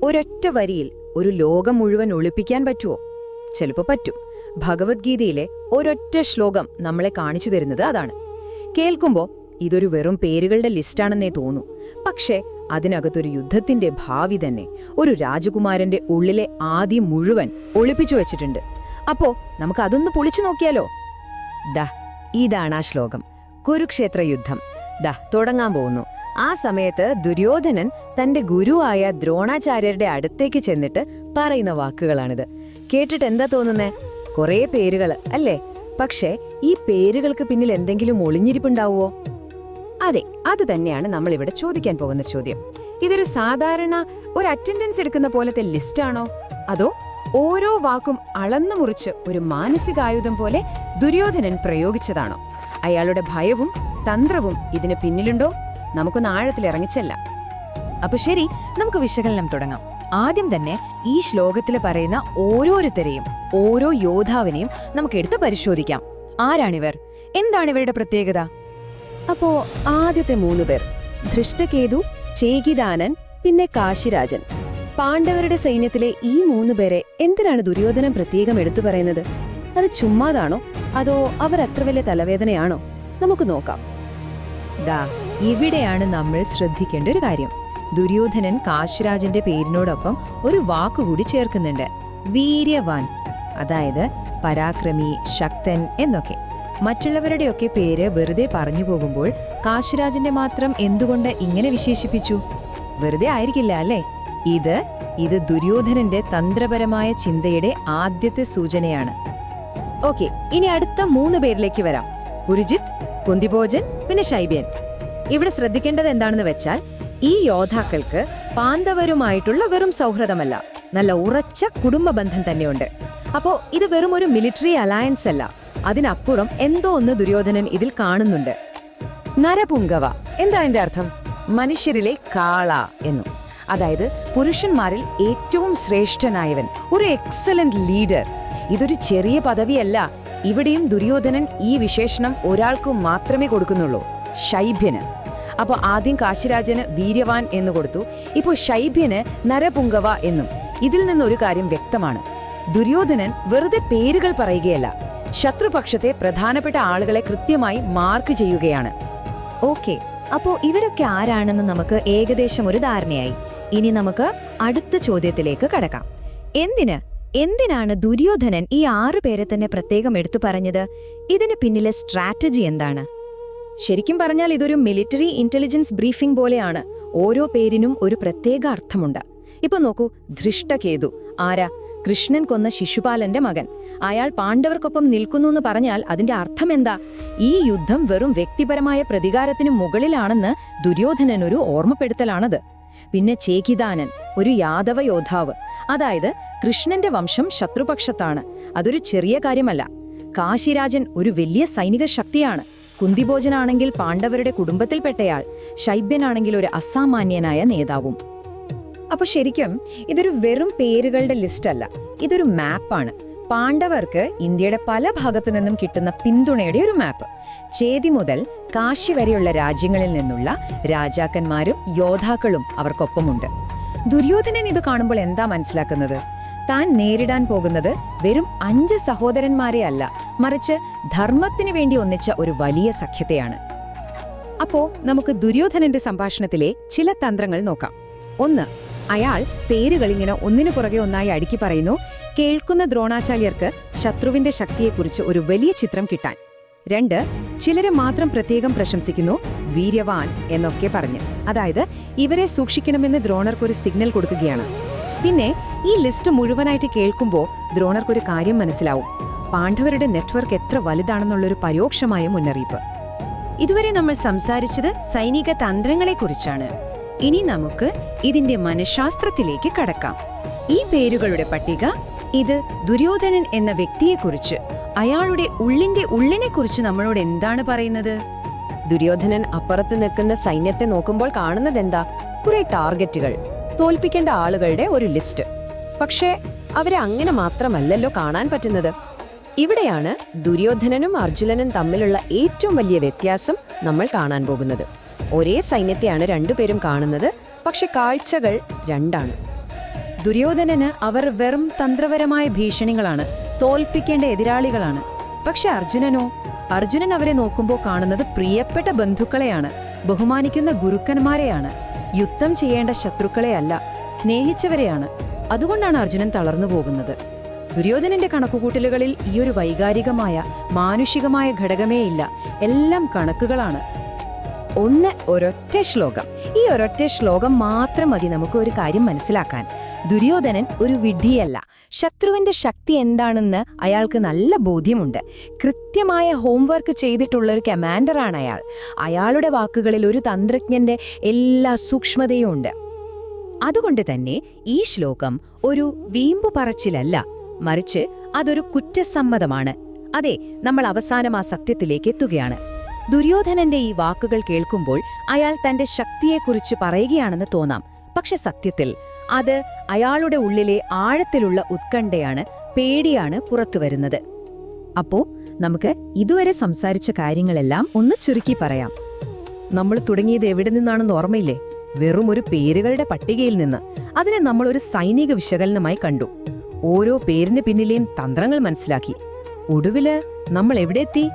ഒരൊറ്റ വരിയിൽ ഒരു ലോകം മുഴുവൻ ഒളിപ്പിക്കാൻ പറ്റുമോ? ചിലപ്പോൾ പറ്റും. ഭഗവത്ഗീതയിലെ ഒരൊറ്റ ശ്ലോകം നമ്മളെ കാണിച്ചു തരുന്നത് അതാണ്. കേൾക്കുമ്പോൾ ഇതൊരു വെറും പേരുകളുടെ ലിസ്റ്റാണെന്നേ തോന്നൂ. പക്ഷേ അതിനകത്തൊരു യുദ്ധത്തിന്റെ ഭാവി തന്നെ, ഒരു രാജകുമാരന്റെ ഉള്ളിലെ ആദ്യം മുഴുവൻ ഒളിപ്പിച്ചു വെച്ചിട്ടുണ്ട്. അപ്പോ നമുക്ക് അതൊന്ന് പൊളിച്ചു നോക്കിയാലോ? ദാ ഇതാണ് ആ ശ്ലോകം. കുരുക്ഷേത്ര യുദ്ധം ദാ തുടങ്ങാൻ പോകുന്നു. ആ സമയത്ത് ദുര്യോധനൻ തന്റെ ഗുരുവായ ദ്രോണാചാര്യരുടെ അടുത്തേക്ക് ചെന്നിട്ട് പറയുന്ന വാക്കുകളാണിത്. കേട്ടിട്ട് എന്താ തോന്നുന്നേ? കുറേ പേരുകള് അല്ലേ? പക്ഷേ ഈ പേരുകൾക്ക് പിന്നിൽ എന്തെങ്കിലും ഒളിഞ്ഞിരിപ്പുണ്ടാവുമോ? അതെ, അത് തന്നെയാണ് നമ്മൾ ഇവിടെ ചോദിക്കാൻ പോകുന്ന ചോദ്യം. ഇതൊരു സാധാരണ ഒരു അറ്റൻഡൻസ് എടുക്കുന്ന പോലത്തെ ലിസ്റ്റാണോ, അതോ ഓരോ വാക്കും അളന്നു മുറിച്ച് ഒരു മാനസികായുധം പോലെ ദുര്യോധനൻ പ്രയോഗിച്ചതാണോ? അയാളുടെ ഭയവും തന്ത്രവും ഇതിന് പിന്നിലുണ്ടോ? നമുക്കൊന്ന് ആഴത്തിലിറങ്ങിച്ചല്ല. അപ്പൊ ശരി, നമുക്ക് വിശകലനം തുടങ്ങാം. ആദ്യം തന്നെ ഈ ശ്ലോകത്തിൽ പറയുന്ന ഓരോരുത്തരെയും, ഓരോ യോദ്ധാവിനെയും നമുക്ക് എടുത്ത് പരിശോധിക്കാം. ആരാണിവർ? എന്താണ് ഇവരുടെ പ്രത്യേകത? അപ്പോ ആദ്യത്തെ 3 പേർ, ധൃഷ്ടകേതു, ചേകിദാനൻ, പിന്നെ കാശിരാജൻ. പാണ്ഡവരുടെ സൈന്യത്തിലെ ഈ 3 പേരെ എന്തിനാണ് ദുര്യോധനൻ പ്രത്യേകം എടുത്തു പറയുന്നത്? അത് ചുമ്മാതാണോ, അതോ അവർ അത്ര വലിയ തലവേദനയാണോ? നമുക്ക് നോക്കാം. ദാ ഇവിടെയാണ് നമ്മൾ ശ്രദ്ധിക്കേണ്ട ഒരു കാര്യം. ദുര്യോധനൻ കാശിരാജന്റെ പേരിനോടൊപ്പം ഒരു വാക്കുകൂടി ചേർക്കുന്നുണ്ട്, വീര്യവാൻ. അതായത് പരാക്രമി, ശക്തൻ എന്നൊക്കെ. മറ്റുള്ളവരുടെയൊക്കെ പേര് വെറുതെ പറഞ്ഞു പോകുമ്പോൾ കാശിരാജന്റെ മാത്രം എന്തുകൊണ്ട് ഇങ്ങനെ വിശേഷിപ്പിച്ചു? വെറുതെ ആയിരിക്കില്ല അല്ലേ? ഇത് ദുര്യോധനന്റെ തന്ത്രപരമായ ചിന്തയുടെ ആദ്യത്തെ സൂചനയാണ്. ഓക്കെ, ഇനി അടുത്ത 3 പേരിലേക്ക് വരാം. പുരുജിത്, കുന്തിഭോജൻ, പിന്നെ ശൈബ്യൻ. ഇവിടെ ശ്രദ്ധിക്കേണ്ടത് എന്താണെന്ന് വെച്ചാൽ, ഈ യോദ്ധാക്കൾക്ക് പാണ്ഡവരുമായിട്ടുള്ള വെറും സൗഹൃദമല്ല, നല്ല ഉറച്ച കുടുംബ ബന്ധം തന്നെയുണ്ട്. അപ്പോ ഇത് വെറും ഒരു മിലിറ്ററി അലയൻസ് അല്ല, അതിനപ്പുറം എന്തോ ഒന്ന് ദുര്യോധനൻ ഇതിൽ കാണുന്നുണ്ട്. നരപുങ്കവ എന്താ അതിന്റെ അർത്ഥം? മനുഷ്യരിലെ കാള എന്നും. അതായത് പുരുഷന്മാരിൽ ഏറ്റവും ശ്രേഷ്ഠനായവൻ, ഒരു എക്സലന്റ് ലീഡർ. ഇതൊരു ചെറിയ പദവിയല്ല. ഇവിടെയും ദുര്യോധനൻ ഈ വിശേഷണം ഒരാൾക്ക് മാത്രമേ കൊടുക്കുന്നുള്ളൂ, ശൈബ്യന്. അപ്പോൾ ആദ്യം കാശിരാജന് വീര്യവാൻ എന്ന് കൊടുത്തു, ഇപ്പോൾ ശൈബ്യന് നരപുങ്കവ എന്നും. ഇതിൽ നിന്നൊരു കാര്യം വ്യക്തമാണ്, ദുര്യോധനൻ വെറുതെ പേരുകൾ പറയുകയല്ല, ശത്രുപക്ഷത്തെ പ്രധാനപ്പെട്ട ആളുകളെ കൃത്യമായി മാർക്ക് ചെയ്യുകയാണ്. ഓക്കെ, അപ്പോ ഇവരൊക്കെ ആരാണെന്ന് നമുക്ക് ഏകദേശം ഒരു ധാരണയായി. ഇനി നമുക്ക് അടുത്ത ചോദ്യത്തിലേക്ക് കടക്കാം. എന്തിനാണ് ദുര്യോധനൻ ഈ 6 പേരെ തന്നെ പ്രത്യേകം എടുത്തു പറഞ്ഞത്? ഇതിന് പിന്നിലെ സ്ട്രാറ്റജി എന്താണ്? ശരിക്കും പറഞ്ഞാൽ ഇതൊരു മിലിറ്ററി ഇന്റലിജൻസ് ബ്രീഫിംഗ് പോലെയാണ്. ഓരോ പേരിനും ഒരു പ്രത്യേക അർത്ഥമുണ്ട്. ഇപ്പൊ നോക്കൂ, ധൃഷ്ടകേതു ആരാ? കൃഷ്ണൻ കൊന്ന ശിശുപാലന്റെ മകൻ. അയാൾ പാണ്ഡവർക്കൊപ്പം നിൽക്കുന്നു എന്ന് പറഞ്ഞാൽ അതിന്റെ അർത്ഥം എന്താ? ഈ യുദ്ധം വെറും വ്യക്തിപരമായ പ്രതികാരത്തിന് മുകളിലാണെന്ന് ദുര്യോധനനൊരു ഓർമ്മപ്പെടുത്തലാണത്. പിന്നെ ചേകിദാനൻ, ഒരു യാദവ യോദ്ധാവ്. അതായത് കൃഷ്ണന്റെ വംശം ശത്രുപക്ഷത്താണ്. അതൊരു ചെറിയ കാര്യമല്ല. കാശിരാജൻ ഒരു വലിയ സൈനിക ശക്തിയാണ്. കുന്തിഭോജനാണെങ്കിൽ പാണ്ഡവരുടെ കുടുംബത്തിൽപ്പെട്ടയാൾ. ശൈബ്യനാണെങ്കിൽ ഒരു അസാമാന്യനായ നേതാവും. അപ്പൊ ശരിക്കും ഇതൊരു വെറും പേരുകളുടെ ലിസ്റ്റ് അല്ല, ഇതൊരു മാപ്പാണ്. പാണ്ഡവർക്ക് ഇന്ത്യയുടെ പല ഭാഗത്തു നിന്നും കിട്ടുന്ന പിന്തുണയുടെ ഒരു മാപ്പ്. ചേതി മുതൽ കാശി വരെയുള്ള രാജ്യങ്ങളിൽ നിന്നുള്ള രാജാക്കന്മാരും യോദ്ധാക്കളും അവർക്കൊപ്പമുണ്ട്. ദുര്യോധനൻ ഇത് കാണുമ്പോൾ എന്താ മനസ്സിലാക്കുന്നത്? താൻ നേരിടാൻ പോകുന്നത് വെറും 5 സഹോദരന്മാരെ അല്ല, മറിച്ച് ധർമ്മത്തിന് വേണ്ടി ഒന്നിച്ച ഒരു വലിയ സഖ്യത്തെയാണ്. അപ്പോ നമുക്ക് ദുര്യോധനന്റെ സംഭാഷണത്തിലെ ചില തന്ത്രങ്ങൾ നോക്കാം. 1, അയാൾ പേരുകൾ ഇങ്ങനെ ഒന്നിനു പുറകെ ഒന്നായി അടുക്കി പറയുന്നു. കേൾക്കുന്ന ദ്രോണാചാര്യർക്ക് ശത്രുവിന്റെ ശക്തിയെക്കുറിച്ച് ഒരു വലിയ ചിത്രം കിട്ടാൻ. 2, ചിലരെ മാത്രം പ്രത്യേകം പ്രശംസിക്കുന്നു, വീര്യവാൻ എന്നൊക്കെ പറഞ്ഞ്. അതായത് ഇവരെ സൂക്ഷിക്കണമെന്ന് ദ്രോണർക്കൊരു സിഗ്നൽ കൊടുക്കുകയാണ്. പിന്നെ ഈ ലിസ്റ്റ് മുഴുവനായിട്ട് കേൾക്കുമ്പോൾ ദ്രോണർക്കൊരു കാര്യം മനസ്സിലാവും, പാണ്ഡവരുടെ നെറ്റ്വർക്ക് എത്ര വലുതാണെന്നുള്ളൊരു പരോക്ഷമായ മുന്നറിയിപ്പ്. ഇതുവരെ നമ്മൾ സംസാരിച്ചത് സൈനിക തന്ത്രങ്ങളെക്കുറിച്ചാണ്. ഇനി നമുക്ക് ഇതിന്റെ മനഃശാസ്ത്രത്തിലേക്ക് കടക്കാം. ഈ പേരുകളുടെ പട്ടിക ഇത് ദുര്യോധനൻ എന്ന വ്യക്തിയെക്കുറിച്ച്, അയാളുടെ ഉള്ളിനെക്കുറിച്ച് നമ്മളോട് എന്താണ് പറയുന്നത്? ദുര്യോധനൻ അപ്പുറത്ത് നിൽക്കുന്ന സൈന്യത്തെ നോക്കുമ്പോൾ കാണുന്നതെന്താ? കുറെ ടാർഗറ്റുകൾ, തോൽപ്പിക്കേണ്ട ആളുകളുടെ ഒരു ലിസ്റ്റ്. പക്ഷേ അവരെ അങ്ങനെ മാത്രമല്ലല്ലോ കാണാൻ പറ്റുന്നത്. ഇവിടെയാണ് ദുര്യോധനനും അർജുനനും തമ്മിലുള്ള ഏറ്റവും വലിയ വ്യത്യാസം നമ്മൾ കാണാൻ പോകുന്നത്. ഒരേ സൈന്യത്തെയാണ് രണ്ടുപേരും കാണുന്നത്, പക്ഷെ കാഴ്ചകൾ രണ്ടാണ്. ദുര്യോധനന് അവർ വെറും തന്ത്രപരമായ ഭീഷണികളാണ്, തോൽപ്പിക്കേണ്ട എതിരാളികളാണ്. പക്ഷെ അർജുനൻ അവരെ നോക്കുമ്പോൾ കാണുന്നത് പ്രിയപ്പെട്ട ബന്ധുക്കളെയാണ്, ബഹുമാനിക്കുന്ന ഗുരുക്കന്മാരെയാണ്, യുദ്ധം ചെയ്യേണ്ട ശത്രുക്കളെയല്ല, സ്നേഹിച്ചവരെയാണ്. അതുകൊണ്ടാണ് അർജുനൻ തളർന്നു പോകുന്നത്. ദുര്യോധനന്റെ കണക്കുകൂട്ടലുകളിൽ ഈയൊരു വൈകാരികമായ, മാനുഷികമായ ഘടകമേയില്ല. എല്ലാം കണക്കുകളാണ്. ഒരൊറ്റ ശ്ലോകം. ഈ ഒരൊറ്റ ശ്ലോകം മാത്രം മതി നമുക്ക് ഒരു കാര്യം മനസ്സിലാക്കാൻ. ദുര്യോധനൻ ഒരു വിഡ്ഢിയല്ല. ശത്രുവിന്റെ ശക്തി എന്താണെന്ന് അയാൾക്ക് നല്ല ബോധ്യമുണ്ട്. കൃത്യമായ ഹോംവർക്ക് ചെയ്തിട്ടുള്ള ഒരു കമാൻഡറാണ് അയാൾ. അയാളുടെ വാക്കുകളിൽ ഒരു തന്ത്രജ്ഞന്റെ എല്ലാ സൂക്ഷ്മതയും ഉണ്ട്. അതുകൊണ്ട് തന്നെ ഈ ശ്ലോകം ഒരു വീമ്പു പറച്ചിലല്ല, മറിച്ച് അതൊരു കുറ്റസമ്മതമാണ്. അതെ, നമ്മൾ അവസാനം ആ സത്യത്തിലേക്ക് എത്തുകയാണ്. ദുര്യോധനന്റെ ഈ വാക്കുകൾ കേൾക്കുമ്പോൾ അയാൾ തന്റെ ശക്തിയെക്കുറിച്ച് പറയുകയാണെന്ന് തോന്നാം. പക്ഷെ സത്യത്തിൽ അത് അയാളുടെ ഉള്ളിലെ ആഴത്തിലുള്ള ഉത്കണ്ഠയാണ്, പേടിയാണ് പുറത്തുവരുന്നത്. അപ്പോ നമുക്ക് ഇതുവരെ സംസാരിച്ച കാര്യങ്ങളെല്ലാം ഒന്ന് ചുരുക്കി പറയാം. നമ്മൾ തുടങ്ങിയത് എവിടെ നിന്നാണെന്ന് ഓർമ്മയില്ലേ? വെറും ഒരു പേരുകളുടെ പട്ടികയിൽ നിന്ന്. അതിനെ നമ്മൾ ഒരു സൈനിക വിശകലനമായി കണ്ടു. ഓരോ പേരിന് പിന്നിലെയും തന്ത്രങ്ങൾ മനസ്സിലാക്കി. ഒടുവില് നമ്മൾ എവിടെ എത്തി?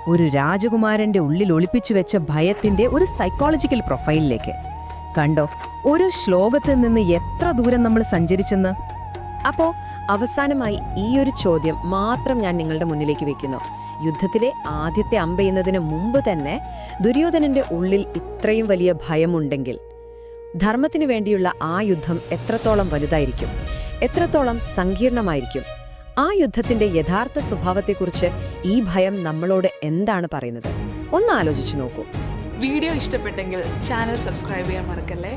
ഒരു രാജകുമാരന്റെ ഉള്ളിൽ ഒളിപ്പിച്ചു വെച്ച ഭയത്തിന്റെ ഒരു സൈക്കോളജിക്കൽ പ്രൊഫൈലിലേക്ക്. കണ്ടോ, ഒരു ശ്ലോകത്തിൽ നിന്ന് എത്ര ദൂരം നമ്മൾ സഞ്ചരിച്ചെന്ന്. അപ്പോ അവസാനമായി ഈ ഒരു ചോദ്യം മാത്രം ഞാൻ നിങ്ങളുടെ മുന്നിലേക്ക് വെക്കുന്നു. യുദ്ധത്തിലെ ആദ്യത്തെ അമ്പെയ്യുന്നതിന് മുമ്പ് തന്നെ ദുര്യോധനന്റെ ഉള്ളിൽ ഇത്രയും വലിയ ഭയമുണ്ടെങ്കിൽ, ധർമ്മത്തിനു വേണ്ടിയുള്ള ആ യുദ്ധം എത്രത്തോളം വലുതായിരിക്കും, എത്രത്തോളം സങ്കീർണമായിരിക്കും? ആ യുദ്ധത്തിന്റെ യഥാർത്ഥ സ്വഭാവത്തെക്കുറിച്ച് ഈ ഭയം നമ്മളോട് എന്താണ് പറയുന്നത്? ഒന്ന് ആലോചിച്ചു നോക്കൂ. വീഡിയോ ഇഷ്ടപ്പെട്ടെങ്കിൽ ചാനൽ സബ്സ്ക്രൈബ് ചെയ്യാൻ മറക്കല്ലേ.